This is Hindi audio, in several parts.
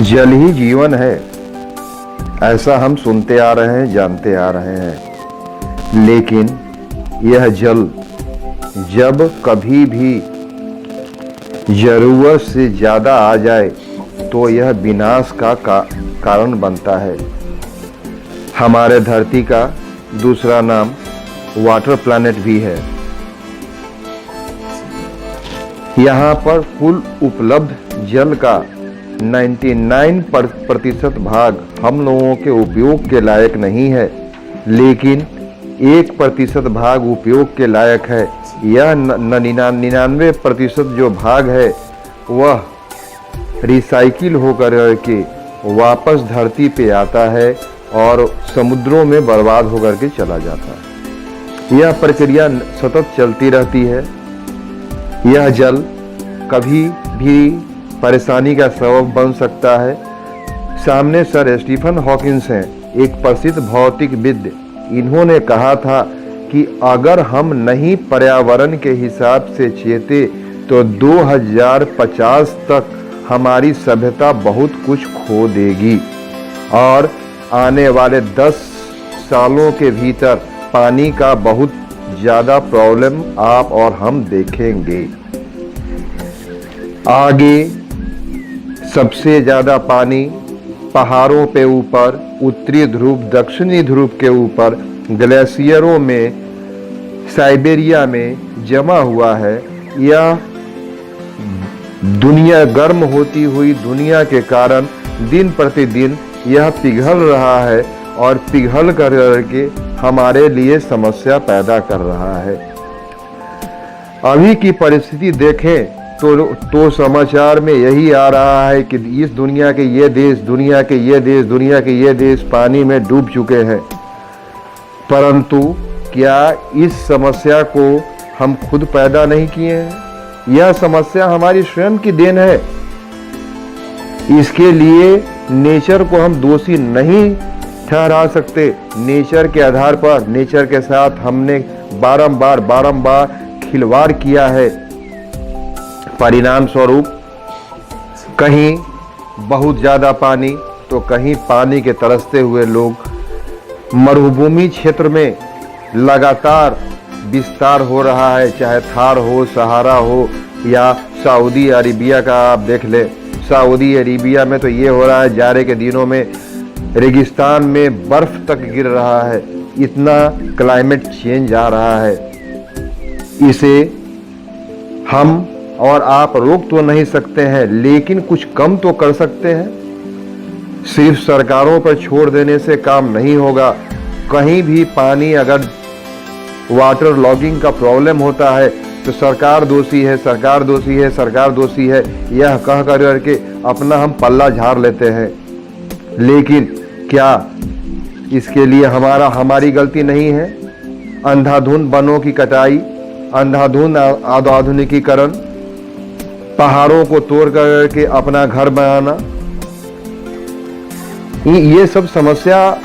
जल ही जीवन है, ऐसा हम सुनते आ रहे हैं, जानते आ रहे हैं। लेकिन यह जल जब कभी भी जरूरत से ज़्यादा आ जाए तो यह विनाश का कारण बनता है। हमारे धरती का दूसरा नाम वाटर प्लैनेट भी है। यहाँ पर कुल उपलब्ध जल का 99% भाग हम लोगों के उपयोग के लायक नहीं है, लेकिन 1% भाग उपयोग के लायक है। यह 99% जो भाग है वह रिसाइकिल होकर के वापस धरती पे आता है और समुद्रों में बर्बाद होकर के चला जाता है। यह प्रक्रिया सतत चलती रहती है। यह जल कभी भी परेशानी का सबब बन सकता है। सामने सर स्टीफन हॉकिंस हैं, एक प्रसिद्ध भौतिकविद। इन्होंने कहा था कि अगर हम नहीं पर्यावरण के हिसाब से चेते तो 2050 तक हमारी सभ्यता बहुत कुछ खो देगी और आने वाले 10 सालों के भीतर पानी का बहुत ज़्यादा प्रॉब्लम आप और हम देखेंगे। आगे सबसे ज़्यादा पानी पहाड़ों पे ऊपर, उत्तरी ध्रुव, दक्षिणी ध्रुव के ऊपर, ग्लेशियरों में, साइबेरिया में जमा हुआ है। यह दुनिया गर्म होती हुई दुनिया के कारण दिन प्रतिदिन यह पिघल रहा है और पिघल करके हमारे लिए समस्या पैदा कर रहा है। अभी की परिस्थिति देखें तो समाचार में यही आ रहा है कि इस दुनिया के ये देश, दुनिया के ये देश, दुनिया के ये देश पानी में डूब चुके हैं। परंतु क्या इस समस्या को हम खुद पैदा नहीं किए हैं? यह समस्या हमारी स्वयं की देन है। इसके लिए नेचर को हम दोषी नहीं ठहरा सकते। नेचर के आधार पर, नेचर के साथ हमने बारंबार खिलवाड़ किया है। परिणाम स्वरूप कहीं बहुत ज़्यादा पानी तो कहीं पानी के तरसते हुए लोग। मरुभूमि क्षेत्र में लगातार विस्तार हो रहा है, चाहे थार हो, सहारा हो या सऊदी अरेबिया का आप देख ले। सऊदी अरेबिया में तो ये हो रहा है, जाड़े के दिनों में रेगिस्तान में बर्फ तक गिर रहा है। इतना क्लाइमेट चेंज आ रहा है। इसे हम और आप रोक तो नहीं सकते हैं, लेकिन कुछ कम तो कर सकते हैं। सिर्फ सरकारों पर छोड़ देने से काम नहीं होगा। कहीं भी पानी अगर वाटर लॉगिंग का प्रॉब्लम होता है तो सरकार दोषी है, सरकार दोषी है, सरकार दोषी है, यह कह करके अपना हम पल्ला झाड़ लेते हैं। लेकिन क्या इसके लिए हमारी गलती नहीं है? अंधाधुंध वनों की कटाई, अंधाधुंध आधुनिकीकरण, पहाड़ों को तोड़ करके अपना घर बनाना, ये सब समस्या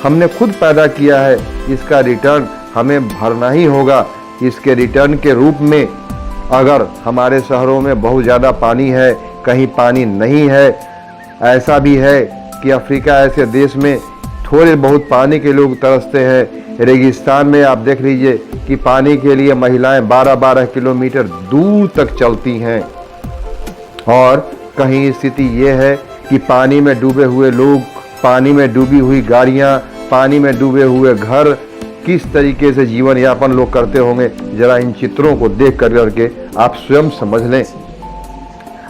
हमने खुद पैदा किया है। इसका रिटर्न हमें भरना ही होगा। इसके रिटर्न के रूप में अगर हमारे शहरों में बहुत ज़्यादा पानी है, कहीं पानी नहीं है, ऐसा भी है कि अफ्रीका ऐसे देश में थोड़े बहुत पानी के लोग तरसते हैं। रेगिस्तान में आप देख लीजिए कि पानी के लिए महिलाएं 12-12 किलोमीटर दूर तक चलती हैं। और कहीं स्थिति ये है कि पानी में डूबे हुए लोग, पानी में डूबी हुई गाड़ियाँ, पानी में डूबे हुए घर, किस तरीके से जीवन यापन लोग करते होंगे, जरा इन चित्रों को देख करके आप स्वयं समझ लें।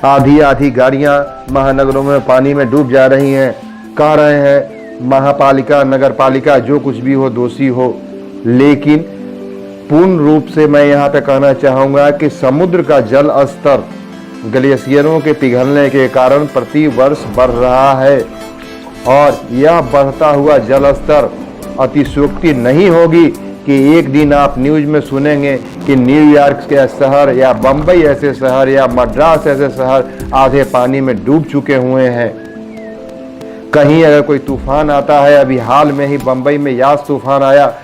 आधी गाड़ियाँ महानगरों में पानी में डूब जा रही हैं। कह रहे हैं महापालिका, नगर पालिका, जो कुछ भी हो, दोषी हो। लेकिन पूर्ण रूप से मैं यहाँ पे कहना चाहूँगा कि समुद्र का जल स्तर ग्लेशियरों के पिघलने के कारण प्रति वर्ष बढ़ रहा है और यह बढ़ता हुआ जल स्तर अतिशयोक्ति नहीं होगी कि एक दिन आप न्यूज़ में सुनेंगे कि न्यूयॉर्क के शहर या बम्बई ऐसे शहर या मद्रास ऐसे शहर आधे पानी में डूब चुके हुए हैं। कहीं अगर कोई तूफान आता है, अभी हाल में ही बम्बई में यास तूफान आया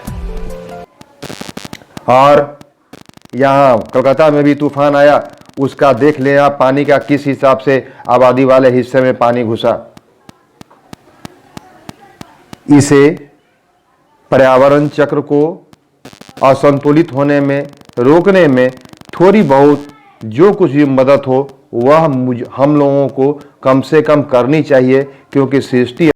और यहाँ कलकत्ता में भी तूफान आया, उसका देख लें आप, पानी का किस हिसाब से आबादी वाले हिस्से में पानी घुसा। इसे पर्यावरण चक्र को असंतुलित होने में रोकने में थोड़ी बहुत जो कुछ भी मदद हो वह हम लोगों को कम से कम करनी चाहिए, क्योंकि सृष्टि